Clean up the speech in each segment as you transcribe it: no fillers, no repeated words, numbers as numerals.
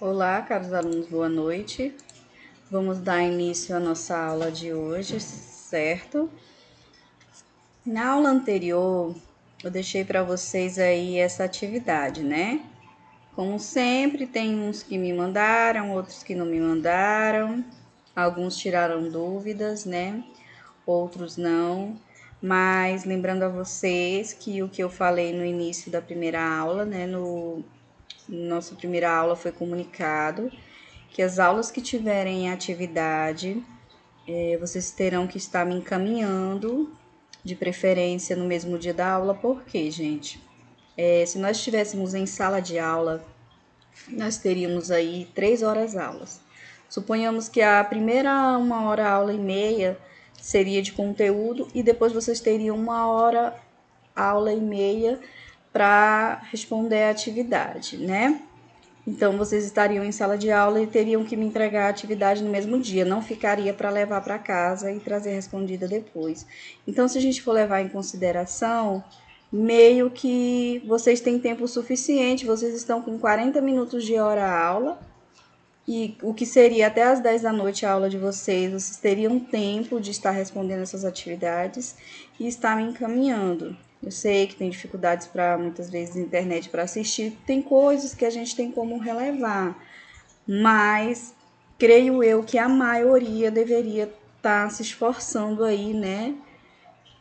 Olá, caros alunos, boa noite. Vamos dar início à nossa aula de hoje, certo? Na aula anterior, eu deixei para vocês aí essa atividade, né? Como sempre, tem uns que me mandaram, outros que não me mandaram. Alguns tiraram dúvidas, né? Outros não. Mas lembrando a vocês que o que eu falei no início da primeira aula, né? Nossa primeira aula foi comunicado que as aulas que tiverem atividade, vocês terão que estar me encaminhando, de preferência no mesmo dia da aula. Por quê, gente? Se nós estivéssemos em sala de aula, nós teríamos aí 3 horas aulas. Suponhamos que a primeira 1 hora, aula e meia, seria de conteúdo e depois vocês teriam 1 hora, aula e meia para responder a atividade, né? Então, vocês estariam em sala de aula e teriam que me entregar a atividade no mesmo dia, não ficaria para levar para casa e trazer respondida depois. Então, se a gente for levar em consideração, meio que vocês têm tempo suficiente, vocês estão com 40 minutos de hora-aula, e o que seria até as 10 da noite a aula de vocês teriam tempo de estar respondendo essas atividades e estar me encaminhando. Eu sei que tem dificuldades para muitas vezes na internet para assistir, tem coisas que a gente tem como relevar, mas creio eu que a maioria deveria estar se esforçando aí, né,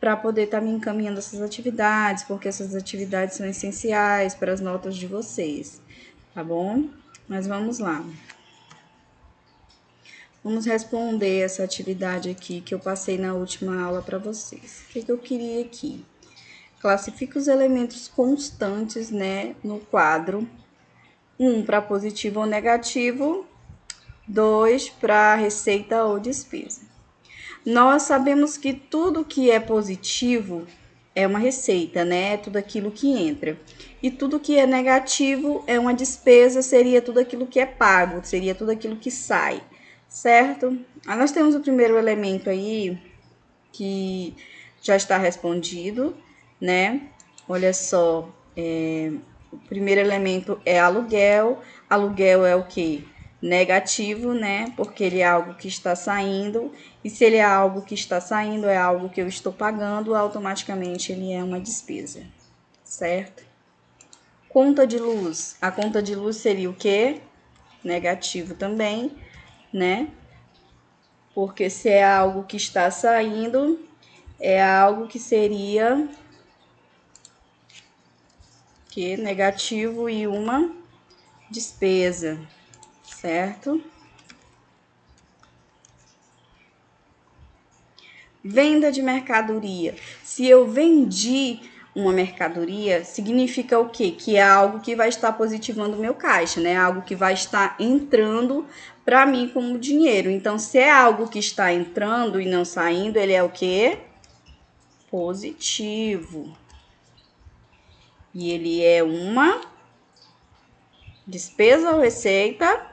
para poder estar me encaminhando essas atividades, porque essas atividades são essenciais para as notas de vocês, tá bom? Mas vamos lá. Vamos responder essa atividade aqui que eu passei na última aula para vocês. O que eu queria aqui? Classifique os elementos constantes, né, no quadro. 1 para positivo ou negativo, 2 para receita ou despesa. Nós sabemos que tudo que é positivo é uma receita, né? É tudo aquilo que entra. E tudo que é negativo é uma despesa, seria tudo aquilo que é pago, seria tudo aquilo que sai, certo? Aí nós temos o primeiro elemento aí, que já está respondido, né? Olha só, o primeiro elemento é aluguel. Aluguel é o quê? Negativo, né? Porque ele é algo que está saindo. E se ele é algo que está saindo, é algo que eu estou pagando, automaticamente ele é uma despesa, certo? Conta de luz. A conta de luz seria o quê? Negativo também, né? Porque se é algo que está saindo, é algo que seria que negativo e uma despesa, certo? Venda de mercadoria. Se eu vendi uma mercadoria, significa o quê? Que é algo que vai estar positivando o meu caixa, né? Algo que vai estar entrando para mim como dinheiro. Então, se é algo que está entrando e não saindo, ele é o quê? Positivo. E ele é uma despesa ou receita?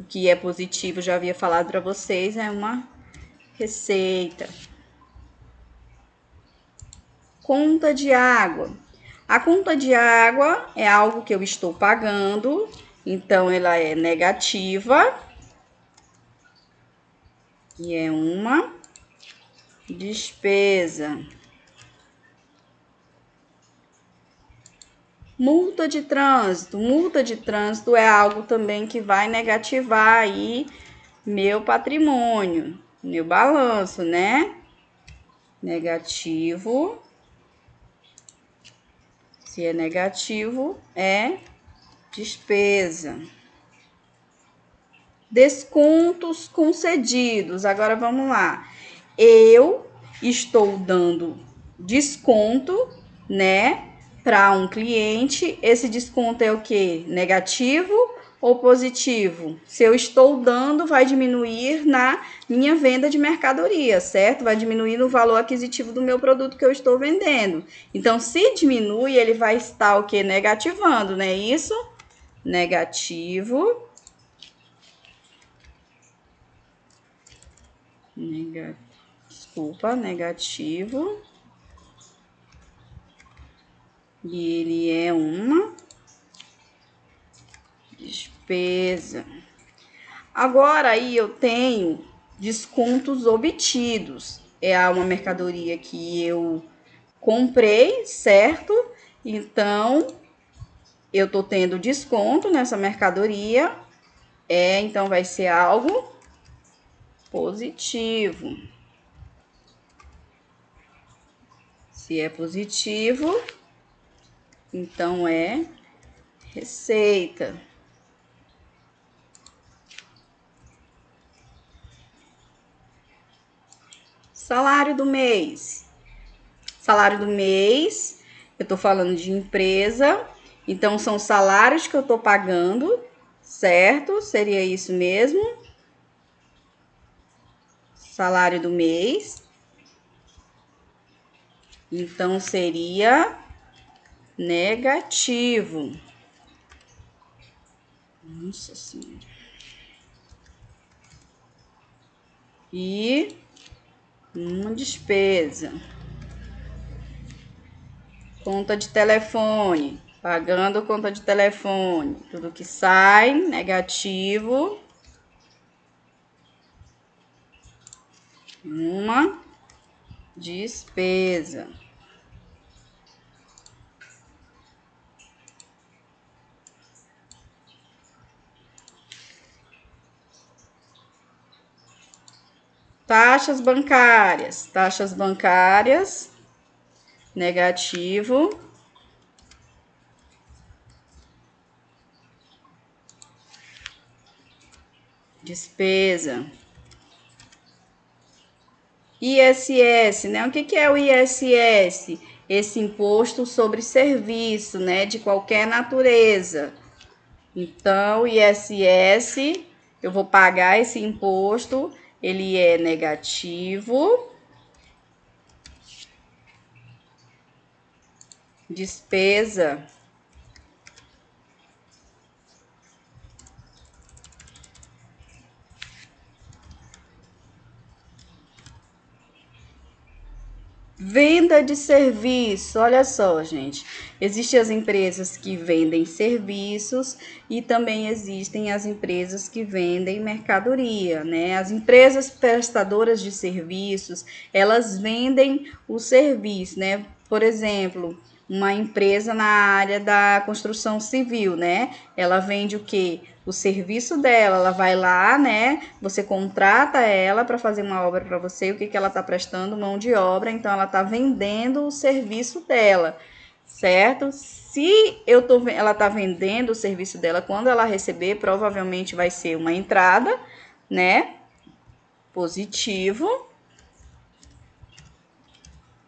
O que é positivo, já havia falado para vocês, é uma receita. Conta de água. A conta de água é algo que eu estou pagando, então ela é negativa e é uma despesa. Multa de trânsito. Multa de trânsito é algo também que vai negativar aí meu patrimônio, meu balanço, né? Negativo. Se é negativo, é despesa. Descontos concedidos. Agora vamos lá. Eu estou dando desconto, né, para um cliente. Esse desconto é o quê? Negativo ou positivo? Se eu estou dando, vai diminuir na minha venda de mercadoria, certo? Vai diminuir no valor aquisitivo do meu produto que eu estou vendendo. Então, se diminui, ele vai estar o quê? Negativando, né? Isso? Negativo. Negativo. E ele é uma despesa. despesa. Agora aí eu tenho descontos obtidos. É uma mercadoria que eu comprei, certo? Então, eu tô tendo desconto nessa mercadoria. Então vai ser algo positivo. Se é positivo, então é receita. Salário do mês. Salário do mês, eu tô falando de empresa, então são salários que eu tô pagando, certo? Seria isso mesmo. Salário do mês. Então seria negativo. Nossa Senhora. E uma despesa. Conta de telefone. Pagando conta de telefone. Tudo que sai, negativo. Uma despesa. Taxas bancárias. Taxas bancárias. Negativo. Despesa. ISS, né? O que é o ISS? Esse imposto sobre serviço, né? De qualquer natureza. Então, ISS, eu vou pagar esse imposto, ele é negativo. Despesa. Venda de serviço, olha só, gente. Existem as empresas que vendem serviços e também existem as empresas que vendem mercadoria, né? As empresas prestadoras de serviços, elas vendem o serviço, né? Por exemplo, uma empresa na área da construção civil, né? Ela vende o quê? O serviço dela, ela vai lá, né? Você contrata ela para fazer uma obra para você, o que que ela está prestando? Mão de obra, então ela está vendendo o serviço dela, certo? Se ela está vendendo o serviço dela, quando ela receber, provavelmente vai ser uma entrada, né? Positivo.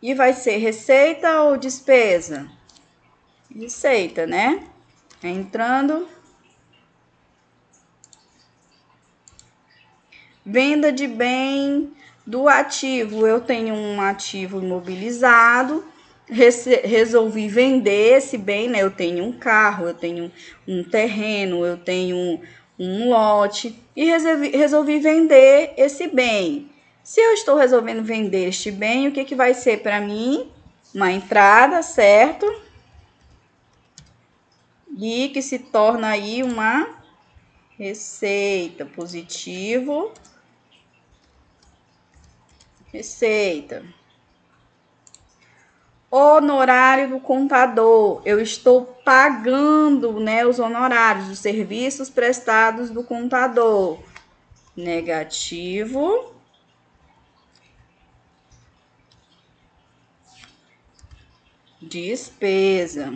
E vai ser receita ou despesa? Receita, né? Entrando. Venda de bem do ativo. Eu tenho um ativo imobilizado, resolvi vender esse bem, né? Eu tenho um carro, eu tenho um terreno, eu tenho um lote e resolvi vender esse bem. Se eu estou resolvendo vender este bem, o que que vai ser para mim? Uma entrada, certo? E que se torna aí uma receita, positivo. Receita. Honorário do contador. Eu estou pagando, né, os honorários dos serviços prestados do contador. Negativo. Despesa.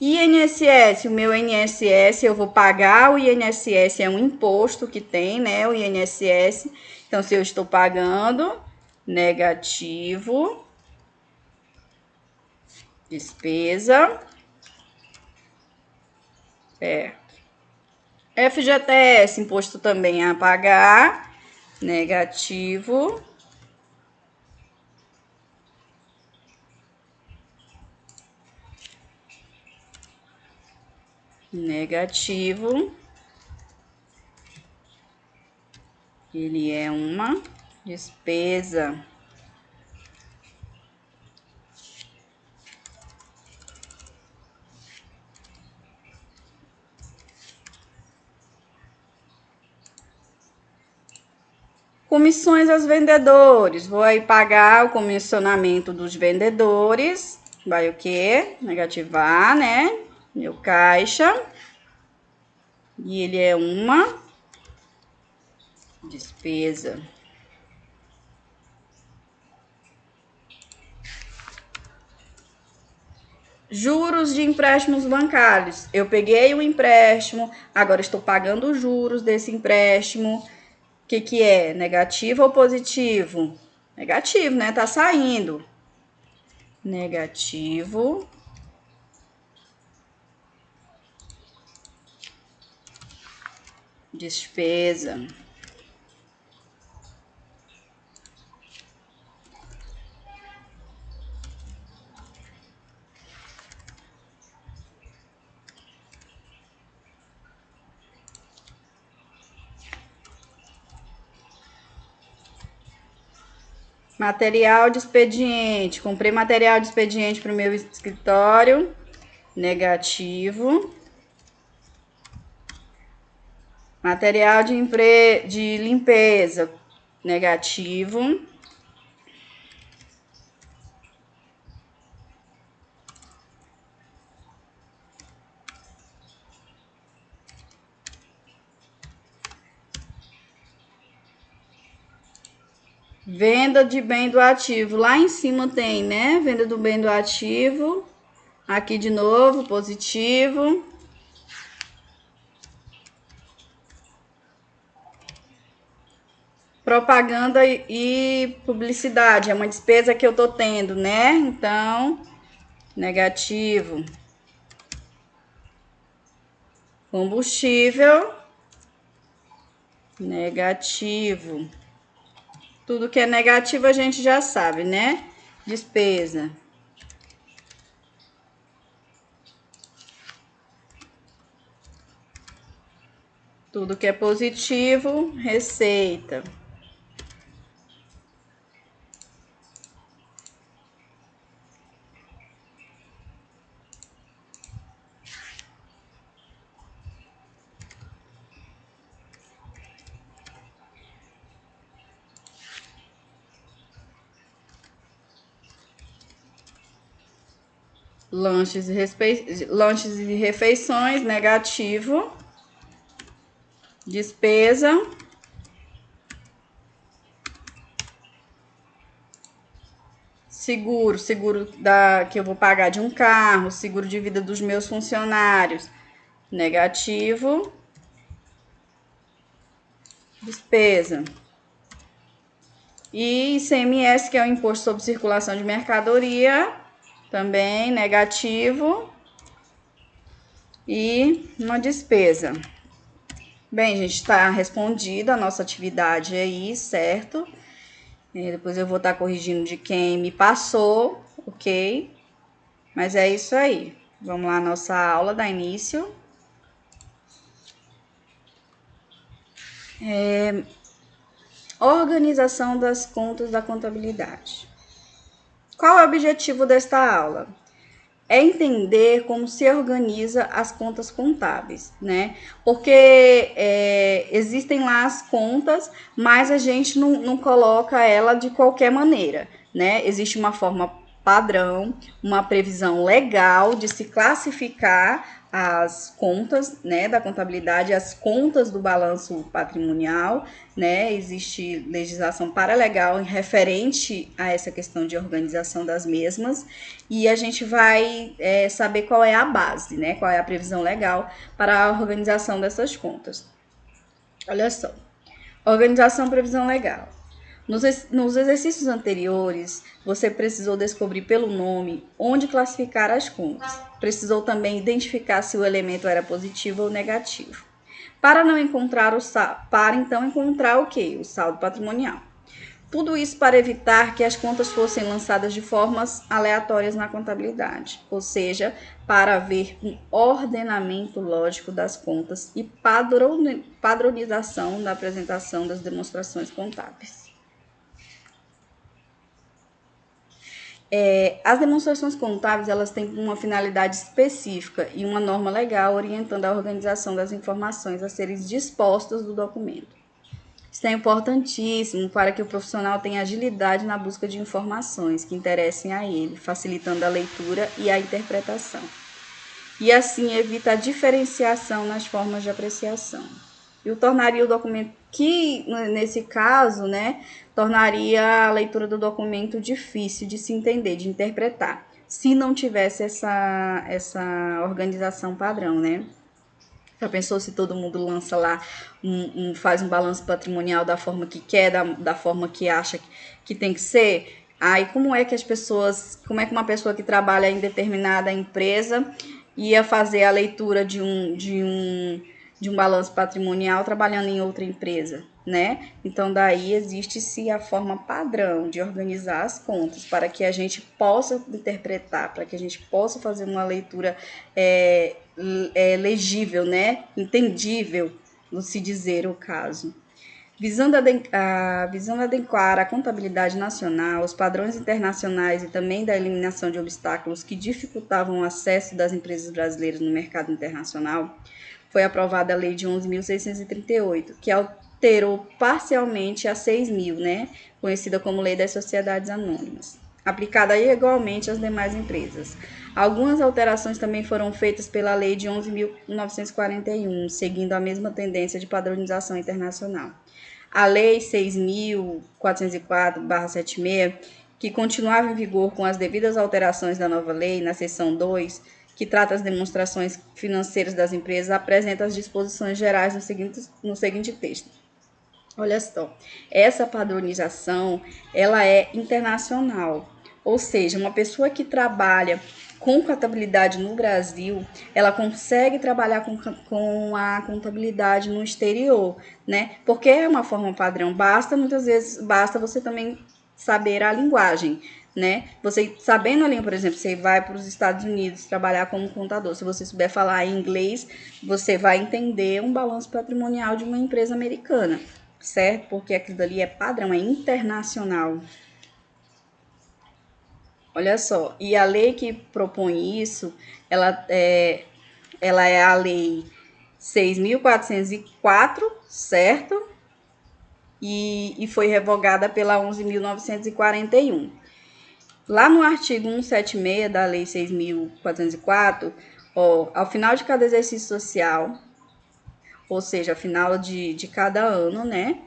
INSS, o meu INSS, eu vou pagar o INSS, é um imposto que tem, né, o INSS. Então, se eu estou pagando, negativo, despesa, certo. FGTS, imposto também a pagar, negativo, negativo, ele é uma despesa. Comissões aos vendedores. Vou aí pagar o comissionamento dos vendedores. Vai o quê? Negativar, né? Meu caixa. E ele é uma despesa. Juros de empréstimos bancários. Eu peguei o empréstimo, agora estou pagando os juros desse empréstimo. O que é? Negativo ou positivo? Negativo, né? Tá saindo. Negativo. Despesa. Material de expediente. Comprei material de expediente para o meu escritório. Negativo. Material de limpeza. Negativo. Venda de bem do ativo. Lá em cima tem, né? Venda do bem do ativo. Aqui de novo, positivo. Propaganda e publicidade. É uma despesa que eu tô tendo, né? Então, negativo. Combustível. Negativo. Tudo que é negativo a gente já sabe, né? Despesa. Tudo que é positivo, receita. Lanches e refeições, negativo. Despesa. Seguro que eu vou pagar de um carro, seguro de vida dos meus funcionários, negativo. Despesa. E ICMS, que é o Imposto sobre Circulação de Mercadoria, também negativo. E uma despesa. Bem, gente, está respondida a nossa atividade aí, certo? E depois eu vou estar corrigindo de quem me passou, ok? Mas é isso aí. Vamos lá, nossa aula dá início. Organização das contas da contabilidade. Qual é o objetivo desta aula? É entender como se organiza as contas contábeis, né? Porque existem lá as contas, mas a gente não coloca ela de qualquer maneira, né? Existe uma forma padrão, uma previsão legal de se classificar as contas, né, da contabilidade, as contas do balanço patrimonial, né? Existe legislação paralegal referente a essa questão de organização das mesmas, e a gente vai saber qual é a base, né? Qual é a previsão legal para a organização dessas contas. Olha só, organização, previsão legal. Nos exercícios anteriores, você precisou descobrir pelo nome onde classificar as contas. Precisou também identificar se o elemento era positivo ou negativo. Para não encontrar então encontrar o quê? O saldo patrimonial. Tudo isso para evitar que as contas fossem lançadas de formas aleatórias na contabilidade, ou seja, para haver um ordenamento lógico das contas e padronização da apresentação das demonstrações contábeis. As demonstrações contábeis, elas têm uma finalidade específica e uma norma legal orientando a organização das informações a serem dispostas do documento. Isso é importantíssimo para que o profissional tenha agilidade na busca de informações que interessem a ele, facilitando a leitura e a interpretação. E assim evita a diferenciação nas formas de apreciação. E o tornaria o documento, que nesse caso, né, tornaria a leitura do documento difícil de se entender, de interpretar, se não tivesse essa organização padrão, né? Já pensou se todo mundo lança lá, faz um balanço patrimonial da forma que quer, da forma que acha que tem que ser? Aí como é que como é que uma pessoa que trabalha em determinada empresa ia fazer a leitura de um balanço patrimonial trabalhando em outra empresa, né? Então daí existe-se a forma padrão de organizar as contas para que a gente possa interpretar, para que a gente possa fazer uma leitura legível, né? Entendível, no se dizer o caso. Visando adequar a contabilidade nacional, os padrões internacionais e também da eliminação de obstáculos que dificultavam o acesso das empresas brasileiras no mercado internacional, foi aprovada a Lei de 11.638, que alterou parcialmente a 6.000, né, conhecida como Lei das Sociedades Anônimas, aplicada igualmente às demais empresas. Algumas alterações também foram feitas pela Lei de 11.941, seguindo a mesma tendência de padronização internacional. A Lei 6.404/76, que continuava em vigor com as devidas alterações da nova lei, na seção 2, que trata as demonstrações financeiras das empresas, apresenta as disposições gerais no seguinte texto. Olha só, essa padronização, ela é internacional, ou seja, uma pessoa que trabalha com contabilidade no Brasil, ela consegue trabalhar com a contabilidade no exterior, né? Porque é uma forma padrão, muitas vezes basta você também saber a linguagem, né? Você sabendo a língua, por exemplo, você vai para os Estados Unidos trabalhar como contador, se você souber falar inglês, você vai entender um balanço patrimonial de uma empresa americana, certo? Porque aquilo ali é padrão, é internacional. Olha só, e a lei que propõe isso, ela é a lei 6.404, certo? E foi revogada pela 11.941. Lá no artigo 176 da lei 6.404, ao final de cada exercício social, ou seja, ao final de cada ano, né?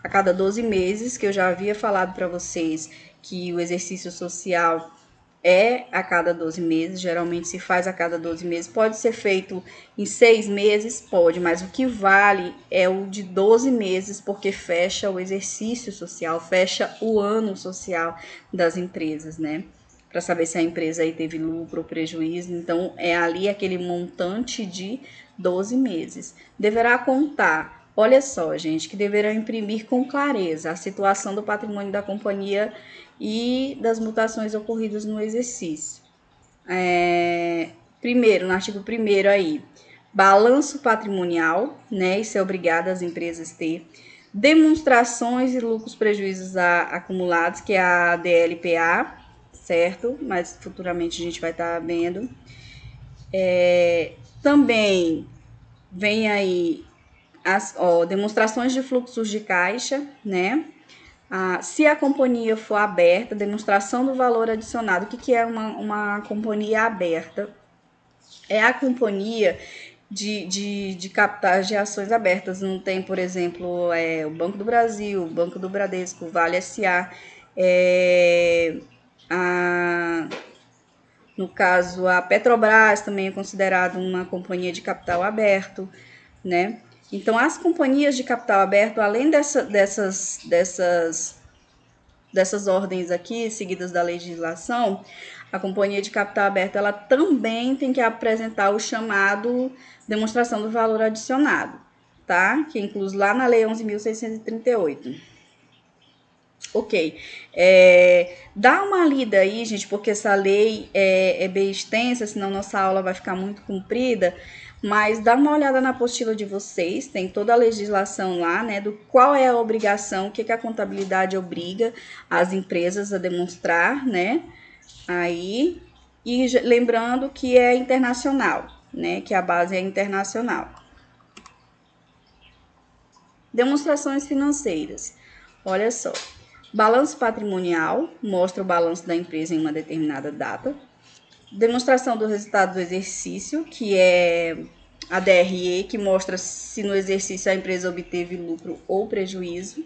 A cada 12 meses, que eu já havia falado para vocês que o exercício social é a cada 12 meses, geralmente se faz a cada 12 meses, pode ser feito em 6 meses, pode, mas o que vale é o de 12 meses, porque fecha o exercício social, fecha o ano social das empresas, né? Para saber se a empresa aí teve lucro ou prejuízo, então é ali aquele montante de 12 meses. Deverá contar, olha só, gente, que deverá imprimir com clareza a situação do patrimônio da companhia e das mutações ocorridas no exercício. Primeiro, no artigo 1º aí, balanço patrimonial, né? Isso é obrigado as empresas ter. Demonstrações de lucros prejuízos acumulados, que é a DLPA, certo? Mas futuramente a gente vai estar vendo. Também vem aí as demonstrações de fluxos de caixa, né? Se a companhia for aberta, demonstração do valor adicionado. O que é uma companhia aberta? É a companhia de capitais de ações abertas. Não tem, por exemplo, o Banco do Brasil, o Banco do Bradesco, o Vale SA, no caso, a Petrobras também é considerada uma companhia de capital aberto, né? Então, as companhias de capital aberto, além dessas ordens aqui, seguidas da legislação, a companhia de capital aberto, ela também tem que apresentar o chamado demonstração do valor adicionado, tá? Que é incluso lá na Lei 11.638. Ok. Dá uma lida aí, gente, porque essa lei é bem extensa, senão nossa aula vai ficar muito comprida. Mas dá uma olhada na apostila de vocês, tem toda a legislação lá, né? Do qual é a obrigação, o que a contabilidade obriga as empresas a demonstrar, né? Aí, e lembrando que é internacional, né? Que a base é internacional. Demonstrações financeiras. Olha só. Balanço patrimonial mostra o balanço da empresa em uma determinada data. Demonstração do resultado do exercício, que é a DRE, que mostra se no exercício a empresa obteve lucro ou prejuízo.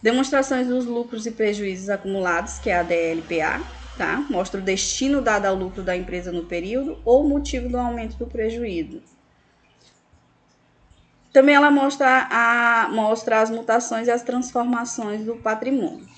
Demonstrações dos lucros e prejuízos acumulados, que é a DLPA, tá? Mostra o destino dado ao lucro da empresa no período ou o motivo do aumento do prejuízo. Também ela mostra as mutações e as transformações do patrimônio.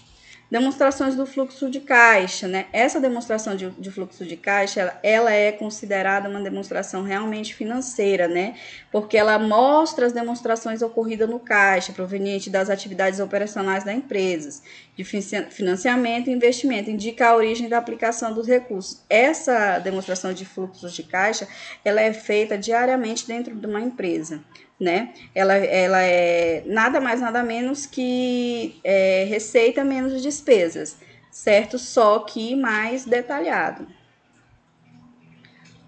Demonstrações do fluxo de caixa, né? Essa demonstração de fluxo de caixa, ela é considerada uma demonstração realmente financeira, né? Porque ela mostra as demonstrações ocorridas no caixa, proveniente das atividades operacionais da empresa, de financiamento e investimento, indica a origem da aplicação dos recursos. Essa demonstração de fluxos de caixa, ela é feita diariamente dentro de uma empresa, né? Ela é nada mais, nada menos que receita menos despesas, certo? Só que mais detalhado.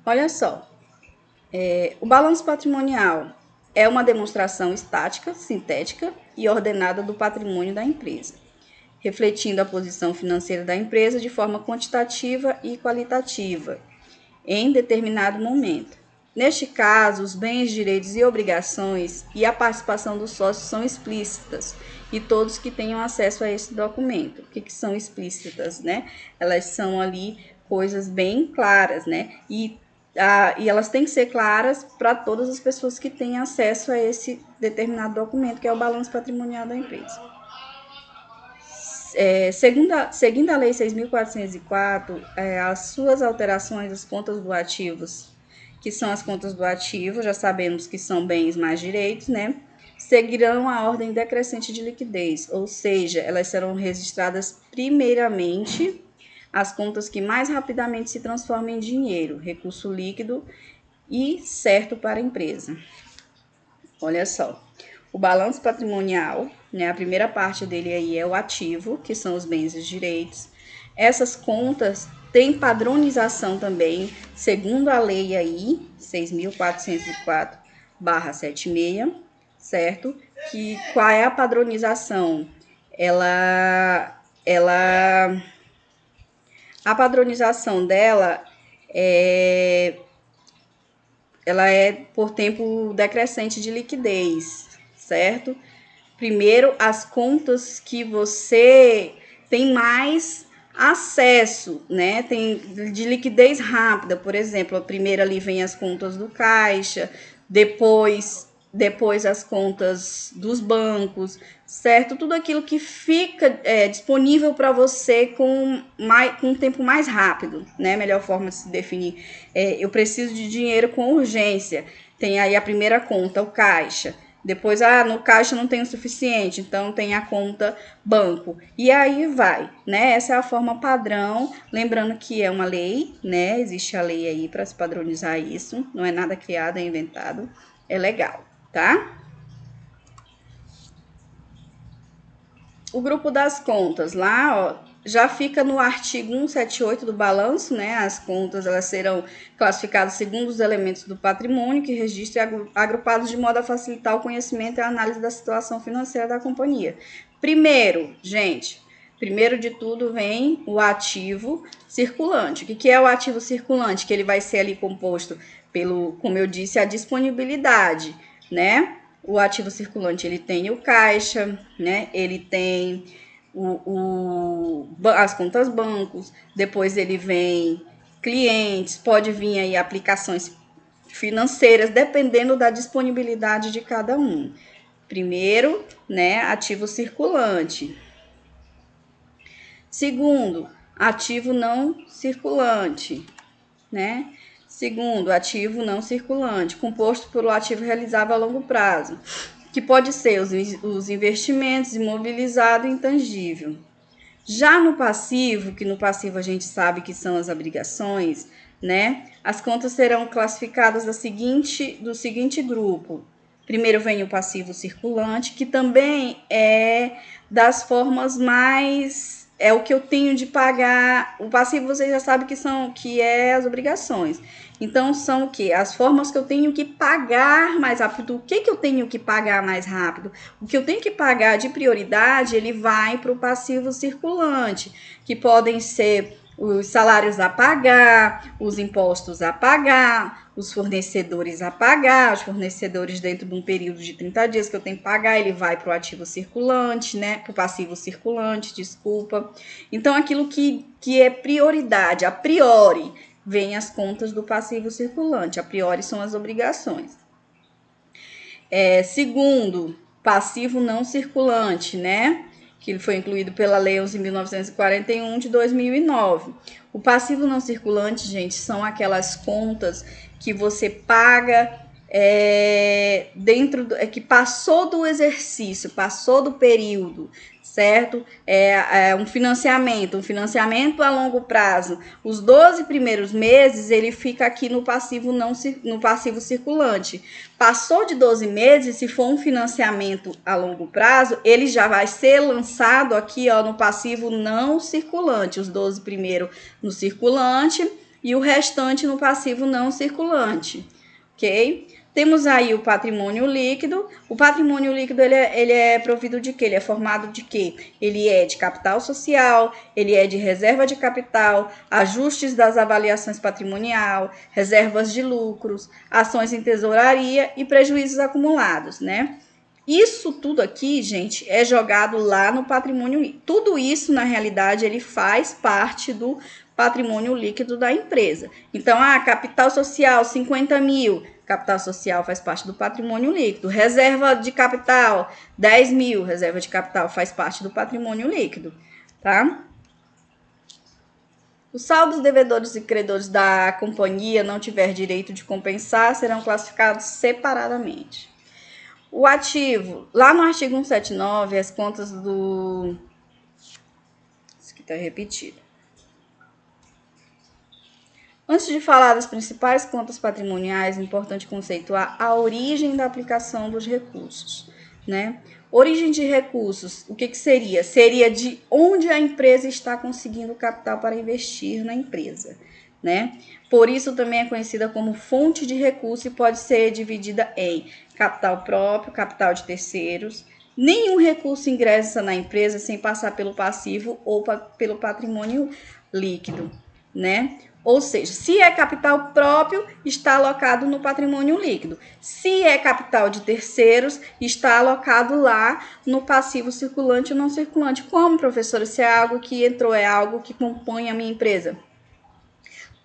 Olha só, o balanço patrimonial é uma demonstração estática, sintética e ordenada do patrimônio da empresa, refletindo a posição financeira da empresa de forma quantitativa e qualitativa em determinado momento. Neste caso, os bens, direitos e obrigações e a participação dos sócios são explícitas e todos que tenham acesso a esse documento. O que são explícitas, né? Elas são ali coisas bem claras, né? E elas têm que ser claras para todas as pessoas que têm acesso a esse determinado documento, que é o balanço patrimonial da empresa. Seguindo a Lei 6.404, as suas alterações, as contas do ativos, que são as contas do ativo, já sabemos que são bens mais direitos, né? Seguirão a ordem decrescente de liquidez, ou seja, elas serão registradas primeiramente as contas que mais rapidamente se transformam em dinheiro, recurso líquido e certo para a empresa. Olha só, o balanço patrimonial, né, a primeira parte dele aí é o ativo, que são os bens e os direitos. Essas contas têm padronização também, segundo a lei aí, 6.404/76, certo? Que qual é a padronização? A padronização dela ela é por tempo decrescente de liquidez, certo? Primeiro, as contas que você tem mais acesso, né? Tem de liquidez rápida, por exemplo, a primeira ali vem as contas do caixa, depois as contas dos bancos, certo? Tudo aquilo que fica disponível para você com um tempo mais rápido, né? Melhor forma de se definir. Eu preciso de dinheiro com urgência. Tem aí a primeira conta, o caixa. Depois, no caixa não tem o suficiente, então tem a conta banco. E aí vai, né? Essa é a forma padrão, lembrando que é uma lei, né? Existe a lei aí para se padronizar isso, não é nada criado, é inventado, é legal, tá? O grupo das contas lá, ó, já fica no artigo 178 do balanço, né? As contas elas serão classificadas segundo os elementos do patrimônio que registre agrupados de modo a facilitar o conhecimento e a análise da situação financeira da companhia. Primeiro de tudo vem o ativo circulante. O que é o ativo circulante? Que ele vai ser ali composto pelo, como eu disse, a disponibilidade, né? O ativo circulante, ele tem o caixa, né? Ele tem as contas bancos, depois ele vem clientes, pode vir aí aplicações financeiras, dependendo da disponibilidade de cada um. Primeiro, né, ativo circulante. Segundo, ativo não circulante, né? Segundo, ativo não circulante, composto pelo ativo realizável a longo prazo, que pode ser os investimentos, imobilizado e intangível. Já no passivo, que no passivo a gente sabe que são as obrigações, né? As contas serão classificadas do seguinte grupo. Primeiro vem o passivo circulante, que também é das formas mais é o que eu tenho de pagar. O passivo você já sabe que é as obrigações. Então, são o quê? As formas que eu tenho que pagar mais rápido. O que eu tenho que pagar mais rápido? O que eu tenho que pagar de prioridade, ele vai para o passivo circulante, que podem ser os salários a pagar, os impostos a pagar, os fornecedores a pagar, os fornecedores dentro de um período de 30 dias que eu tenho que pagar, ele vai para o ativo circulante, né? Para o passivo circulante, desculpa. Então, aquilo que é prioridade, a priori, vem as contas do passivo circulante, a priori são as obrigações. Segundo, passivo não circulante, né? Que ele foi incluído pela Lei 11.941 de 2009. O passivo não circulante, gente, são aquelas contas que você paga que passou do exercício, passou do período, certo? Um financiamento a longo prazo. Os 12 primeiros meses, ele fica aqui no passivo circulante. Passou de 12 meses, se for um financiamento a longo prazo, ele já vai ser lançado aqui, ó, no passivo não circulante. Os 12 primeiros no circulante e o restante no passivo não circulante, ok? Temos aí o patrimônio líquido. O patrimônio líquido, ele é provido de quê? Ele é formado de quê? Ele é de capital social, ele é de reserva de capital, ajustes das avaliações patrimonial, reservas de lucros, ações em tesouraria e prejuízos acumulados, né? Isso tudo aqui, gente, é jogado lá no patrimônio líquido. Tudo isso, na realidade, ele faz parte do patrimônio líquido da empresa. Então, capital social, 50 mil. Capital social faz parte do patrimônio líquido. Reserva de capital, 10 mil. Reserva de capital faz parte do patrimônio líquido, tá? Os saldos devedores e credores da companhia não tiver direito de compensar serão classificados separadamente. O ativo, lá no artigo 179, as contas do... Isso aqui está repetido. Antes de falar das principais contas patrimoniais, é importante conceituar a origem da aplicação dos recursos, né? Origem de recursos, o que seria? Seria de onde a empresa está conseguindo capital para investir na empresa, né? Por isso também é conhecida como fonte de recurso e pode ser dividida em capital próprio, capital de terceiros. Nenhum recurso ingressa na empresa sem passar pelo passivo ou pelo patrimônio líquido, né? Ou seja, se é capital próprio, está alocado no patrimônio líquido. Se é capital de terceiros, está alocado lá no passivo circulante ou não circulante. Como, professora, se é algo que entrou, é algo que compõe a minha empresa?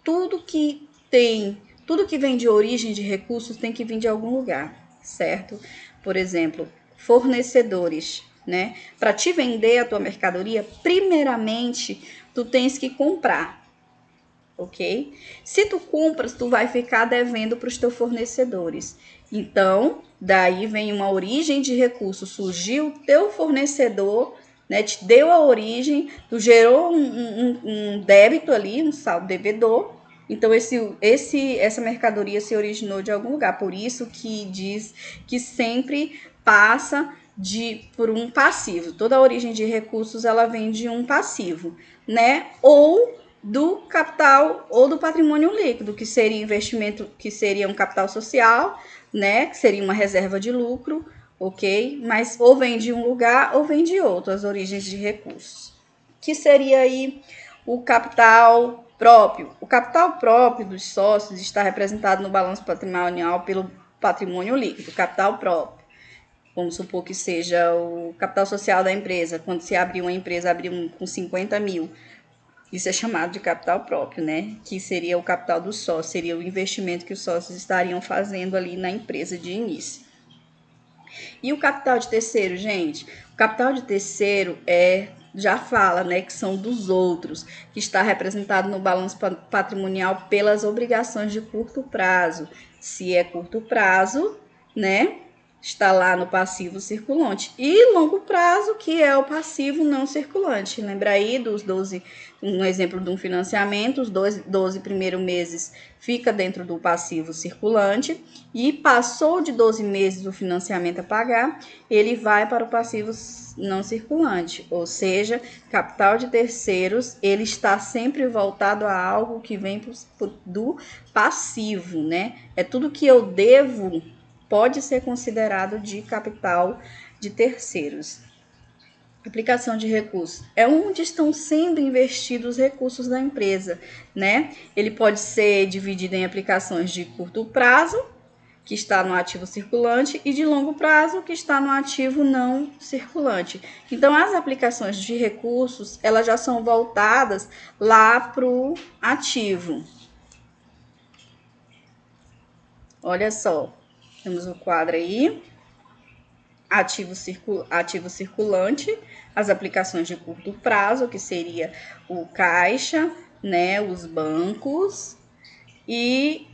Tudo que vem de origem de recursos tem que vir de algum lugar, certo? Por exemplo, fornecedores, né? Para te vender a tua mercadoria, primeiramente, tu tens que comprar. Ok? Se tu compras, tu vai ficar devendo para os teus fornecedores. Então, daí vem uma origem de recurso. Surgiu o teu fornecedor, né? Te deu a origem, tu gerou um débito ali, um saldo devedor. Então, essa mercadoria se originou de algum lugar. Por isso que diz que sempre passa por um passivo. Toda a origem de recursos, ela vem de um passivo, né? Ou do capital ou do patrimônio líquido, que seria investimento, que seria um capital social, né? Que seria uma reserva de lucro, ok? Mas ou vem de um lugar ou vem de outro, as origens de recursos. Que seria aí o capital próprio. O capital próprio dos sócios está representado no balanço patrimonial pelo patrimônio líquido, capital próprio. Vamos supor que seja o capital social da empresa. Quando se abrir uma empresa, abrir com 50 mil. Isso é chamado de capital próprio, né? Que seria o capital do sócio, seria o investimento que os sócios estariam fazendo ali na empresa de início. E o capital de terceiro, gente? O capital de terceiro já fala, né, que são dos outros, que está representado no balanço patrimonial pelas obrigações de curto prazo. Se é curto prazo, né? está lá no passivo circulante. E longo prazo, que é o passivo não circulante. Lembra aí dos 12, um exemplo de um financiamento, os 12 primeiros meses fica dentro do passivo circulante e passou de 12 meses o financiamento a pagar, ele vai para o passivo não circulante, ou seja, capital de terceiros, ele está sempre voltado a algo que vem do passivo, né? É tudo que eu devo pode ser considerado de capital de terceiros. Aplicação de recursos é onde estão sendo investidos os recursos da empresa, né? Ele pode ser dividido em aplicações de curto prazo, que está no ativo circulante, e de longo prazo, que está no ativo não circulante. Então, as aplicações de recursos, elas já são voltadas lá para o ativo. Olha só, temos o quadro aí, ativo circulante, as aplicações de curto prazo, que seria o caixa, né, os bancos, e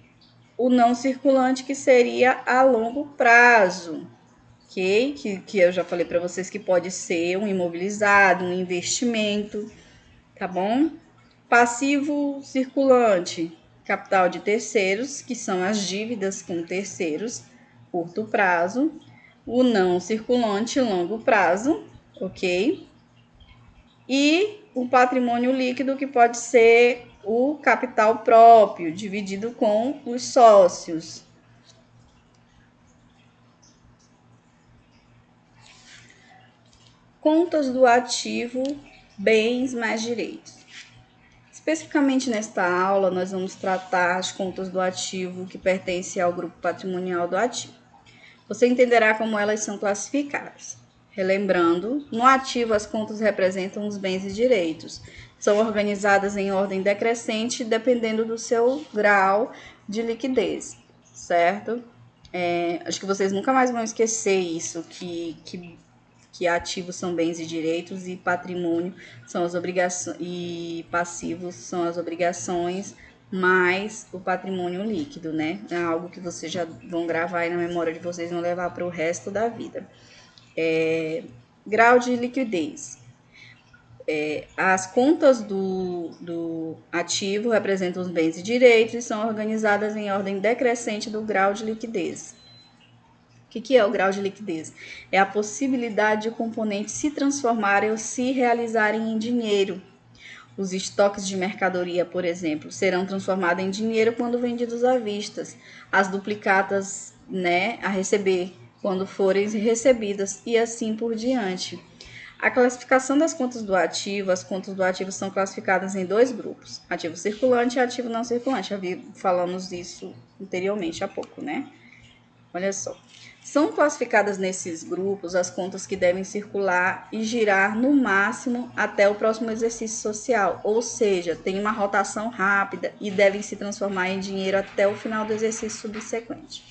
o não circulante, que seria a longo prazo, ok? Que eu já falei para vocês que pode ser um imobilizado, um investimento, tá bom? Passivo circulante, capital de terceiros, que são as dívidas com terceiros, curto prazo. O não circulante, longo prazo, ok? E o patrimônio líquido, que pode ser o capital próprio, dividido com os sócios. Contas do ativo, bens mais direitos. Especificamente nesta aula, nós vamos tratar as contas do ativo que pertence ao grupo patrimonial do ativo. Você entenderá como elas são classificadas. Relembrando, no ativo as contas representam os bens e direitos. São organizadas em ordem decrescente, dependendo do seu grau de liquidez, certo? Acho que vocês nunca mais vão esquecer isso, que ativos são bens e direitos e patrimônio são as obrigações e passivos são as obrigações, mais o patrimônio líquido, né? É algo que vocês já vão gravar aí na memória de vocês, vão levar para o resto da vida. Grau de liquidez. As contas do ativo representam os bens e direitos e são organizadas em ordem decrescente do grau de liquidez. O que é o grau de liquidez? É a possibilidade de componentes se transformarem ou se realizarem em dinheiro. Os estoques de mercadoria, por exemplo, serão transformados em dinheiro quando vendidos à vista. As duplicatas, né, a receber quando forem recebidas e assim por diante. A classificação das contas do ativo, as contas do ativo são classificadas em dois grupos, ativo circulante e ativo não circulante. Já falamos isso anteriormente há pouco, né? Olha só. São classificadas nesses grupos as contas que devem circular e girar no máximo até o próximo exercício social, ou seja, tem uma rotação rápida e devem se transformar em dinheiro até o final do exercício subsequente.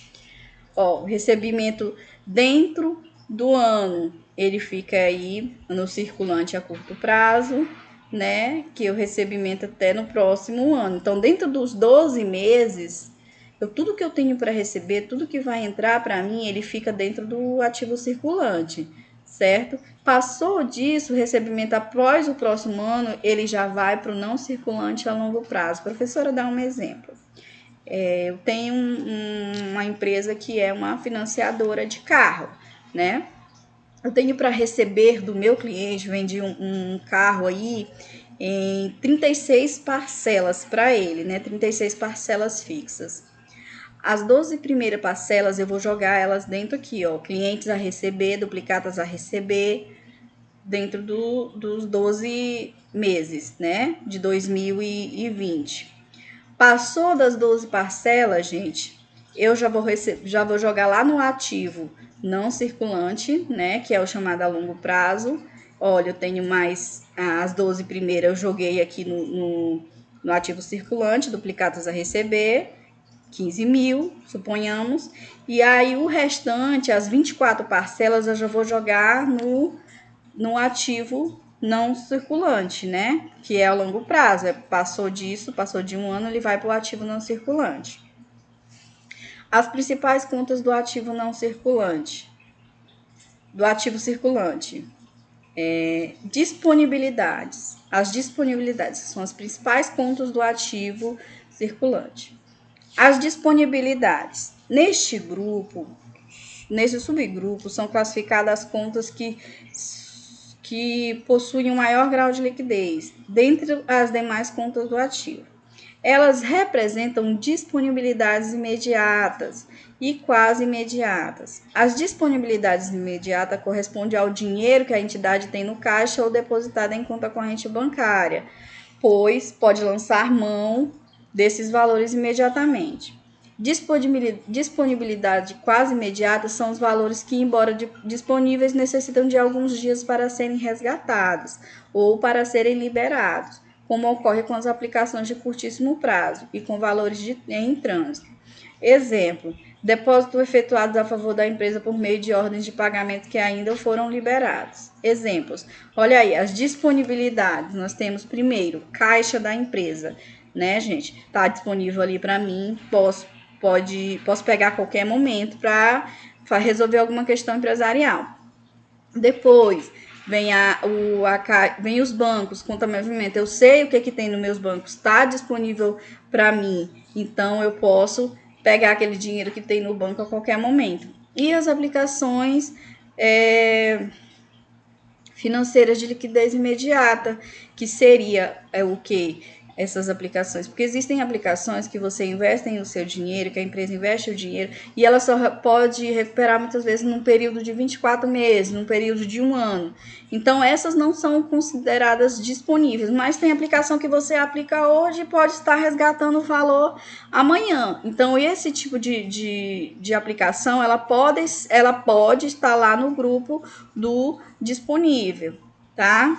Ó, o recebimento dentro do ano, ele fica aí no circulante a curto prazo, né? Que o recebimento até no próximo ano. Então, dentro dos 12 meses, tudo que eu tenho para receber, tudo que vai entrar para mim, ele fica dentro do ativo circulante, certo? Passou disso, o recebimento após o próximo ano, ele já vai para o não circulante a longo prazo. Professora, dá um exemplo. Eu tenho uma empresa que é uma financiadora de carro, né? Eu tenho para receber do meu cliente, vendi um carro aí em 36 parcelas para ele, né? 36 parcelas fixas. As 12 primeiras parcelas eu vou jogar elas dentro aqui, ó, clientes a receber, duplicatas a receber, dentro dos 12 meses, né, de 2020. Passou das 12 parcelas, gente, eu já vou jogar lá no ativo não circulante, né, que é o chamado a longo prazo. Olha, eu tenho mais as 12 primeiras, eu joguei aqui no ativo circulante, duplicatas a receber, 15 mil, suponhamos, e aí o restante, as 24 parcelas, eu já vou jogar no ativo não circulante, né? Que é a longo prazo. Passou disso, passou de um ano, ele vai para o ativo não circulante. As principais contas do ativo não circulante. do ativo circulante. Disponibilidades. As disponibilidades são as principais contas do ativo circulante. As disponibilidades. Neste subgrupo, são classificadas as contas que possuem um maior grau de liquidez, dentre as demais contas do ativo. Elas representam disponibilidades imediatas e quase imediatas. As disponibilidades imediatas correspondem ao dinheiro que a entidade tem no caixa ou depositado em conta corrente bancária, pois pode lançar mão desses valores imediatamente. Disponibilidade quase imediata são os valores que, embora disponíveis, necessitam de alguns dias para serem resgatados ou para serem liberados, como ocorre com as aplicações de curtíssimo prazo e com valores em trânsito. Exemplo: depósitos efetuados a favor da empresa por meio de ordens de pagamento que ainda foram liberados. Exemplos: olha aí, as disponibilidades. Nós temos primeiro, caixa da empresa, né, gente? Está disponível ali para mim, posso pegar a qualquer momento para resolver alguma questão empresarial. Depois vem os bancos, conta movimento. Eu sei o que tem nos meus bancos, está disponível para mim, então eu posso pegar aquele dinheiro que tem no banco a qualquer momento. E as aplicações financeiras de liquidez imediata, que seria o quê? Essas aplicações, porque existem aplicações que você investe o seu dinheiro, que a empresa investe o dinheiro, e ela só pode recuperar muitas vezes num período de 24 meses, num período de 1 ano. Então, essas não são consideradas disponíveis, mas tem aplicação que você aplica hoje e pode estar resgatando o valor amanhã. Então, esse tipo de aplicação, ela pode estar lá no grupo do disponível, tá?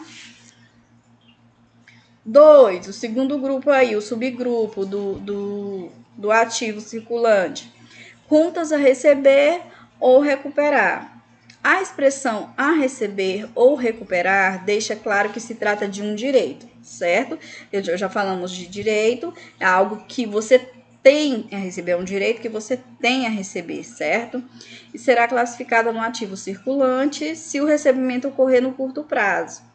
2, o segundo grupo aí, o subgrupo do ativo circulante. Contas a receber ou recuperar. A expressão a receber ou recuperar deixa claro que se trata de um direito, certo? Já falamos de direito, é algo que você tem a receber, é um direito que você tem a receber, certo? E será classificada no ativo circulante se o recebimento ocorrer no curto prazo.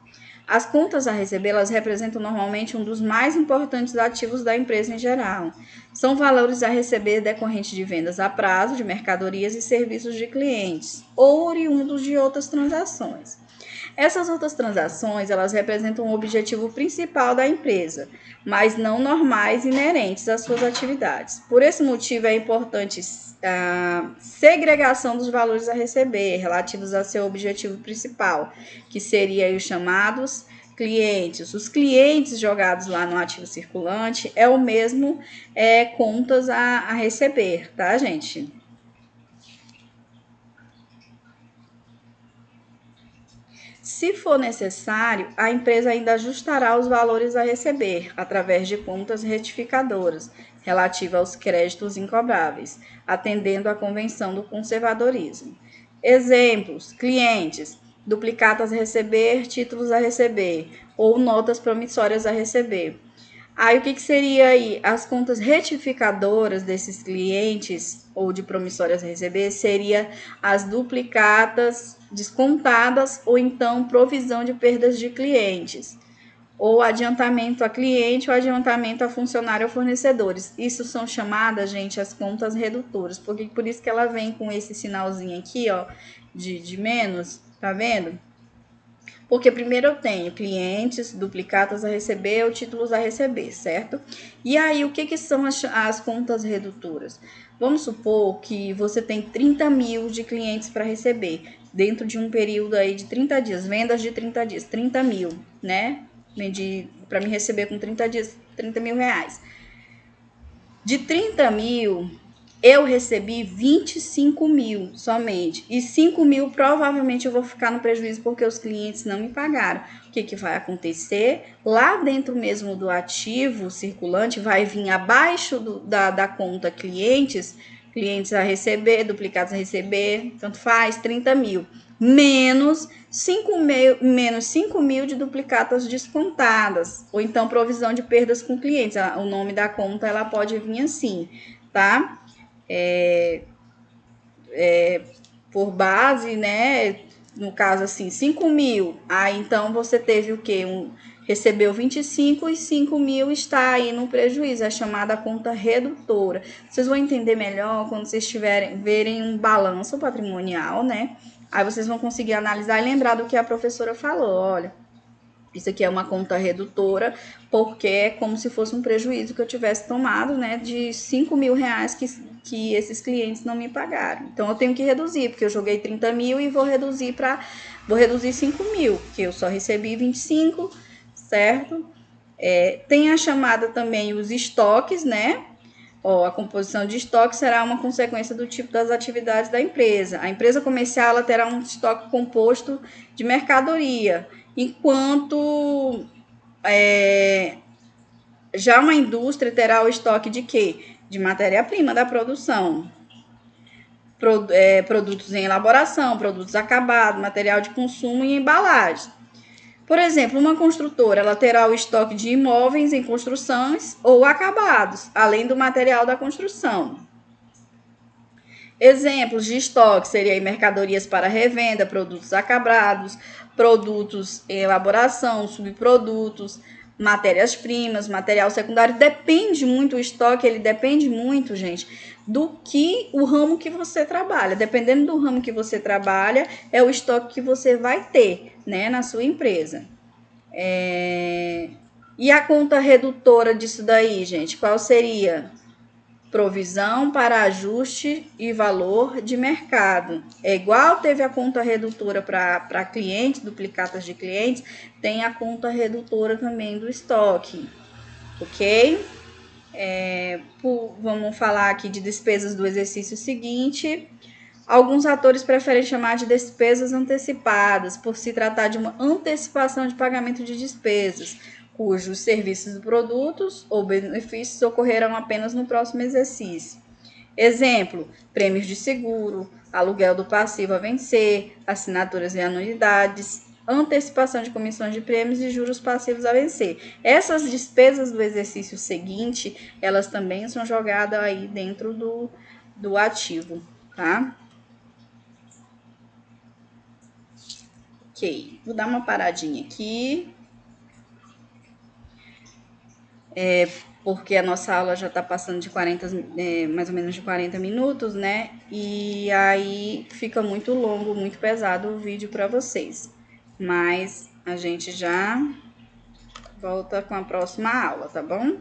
As contas a receber, elas representam normalmente um dos mais importantes ativos da empresa em geral. São valores a receber decorrentes de vendas a prazo de mercadorias e serviços de clientes, ou oriundos de outras transações. Essas outras transações, elas representam o objetivo principal da empresa, mas não normais inerentes às suas atividades. Por esse motivo, é importante a segregação dos valores a receber, relativos a seu objetivo principal, que seria os chamados clientes. Os clientes jogados lá no ativo circulante é o mesmo contas a receber, tá, gente? Se for necessário, a empresa ainda ajustará os valores a receber através de contas retificadoras relativa aos créditos incobráveis, atendendo à convenção do conservadorismo. Exemplos: clientes, duplicatas a receber, títulos a receber ou notas promissórias a receber. Aí, o que seria aí? As contas retificadoras desses clientes ou de promissórias a receber seria as duplicatas descontadas ou então provisão de perdas de clientes, ou adiantamento a cliente ou adiantamento a funcionário ou fornecedores. Isso são chamadas, gente, as contas redutoras, porque por isso que ela vem com esse sinalzinho aqui, ó, de menos, tá vendo? Porque primeiro eu tenho clientes, duplicatas a receber ou títulos a receber, certo? E aí, o que são as contas redutoras? Vamos supor que você tem 30 mil de clientes para receber dentro de um período aí de 30 dias, vendas de 30 dias, 30 mil, né? Vendi para me receber com 30 dias, 30 mil reais. De 30 mil, eu recebi 25 mil somente. E 5 mil provavelmente eu vou ficar no prejuízo porque os clientes não me pagaram. O que vai acontecer? Lá dentro mesmo do ativo circulante vai vir abaixo da conta clientes a receber, duplicados a receber, tanto faz, 30 mil. Menos 5 mil de duplicatas descontadas. Ou então provisão de perdas com clientes. O nome da conta ela pode vir assim, tá? Por base, né, no caso assim, 5 mil, aí então você teve o quê? Recebeu 25 e 5 mil está aí no prejuízo, é chamada conta redutora. Vocês vão entender melhor quando vocês verem um balanço patrimonial, né? Aí vocês vão conseguir analisar e lembrar do que a professora falou, olha, isso aqui é uma conta redutora, porque é como se fosse um prejuízo que eu tivesse tomado, né, de 5 mil reais que esses clientes não me pagaram. Então, eu tenho que reduzir, porque eu joguei 30 mil e vou reduzir 5 mil, porque eu só recebi 25, certo? Tem a chamada também os estoques, né? A composição de estoque será uma consequência do tipo das atividades da empresa. A empresa comercial ela terá um estoque composto de mercadoria, enquanto já uma indústria terá o estoque de quê? De matéria-prima da produção. Produtos em elaboração, produtos acabados, material de consumo e embalagem. Por exemplo, uma construtora ela terá o estoque de imóveis em construções ou acabados, além do material da construção. Exemplos de estoque seriam mercadorias para revenda, produtos acabados, produtos em elaboração, subprodutos, matérias-primas, material secundário. Depende muito o estoque, ele depende muito, gente, do que o ramo que você trabalha. Dependendo do ramo que você trabalha, é o estoque que você vai ter, né, na sua empresa. E a conta redutora disso daí, gente, qual seria? Provisão para ajuste e valor de mercado. É igual teve a conta redutora para clientes, duplicatas de clientes, tem a conta redutora também do estoque, ok? Vamos falar aqui de despesas do exercício seguinte. Alguns atores preferem chamar de despesas antecipadas, por se tratar de uma antecipação de pagamento de despesas, cujos serviços, produtos ou benefícios ocorrerão apenas no próximo exercício. Exemplo, prêmios de seguro, aluguel do passivo a vencer, assinaturas e anuidades, antecipação de comissões de prêmios e juros passivos a vencer. Essas despesas do exercício seguinte, elas também são jogadas aí dentro do ativo, tá? Ok, vou dar uma paradinha aqui. Porque a nossa aula já está passando de 40, mais ou menos de 40 minutos, né? E aí fica muito longo, muito pesado o vídeo para vocês. Mas a gente já volta com a próxima aula, tá bom?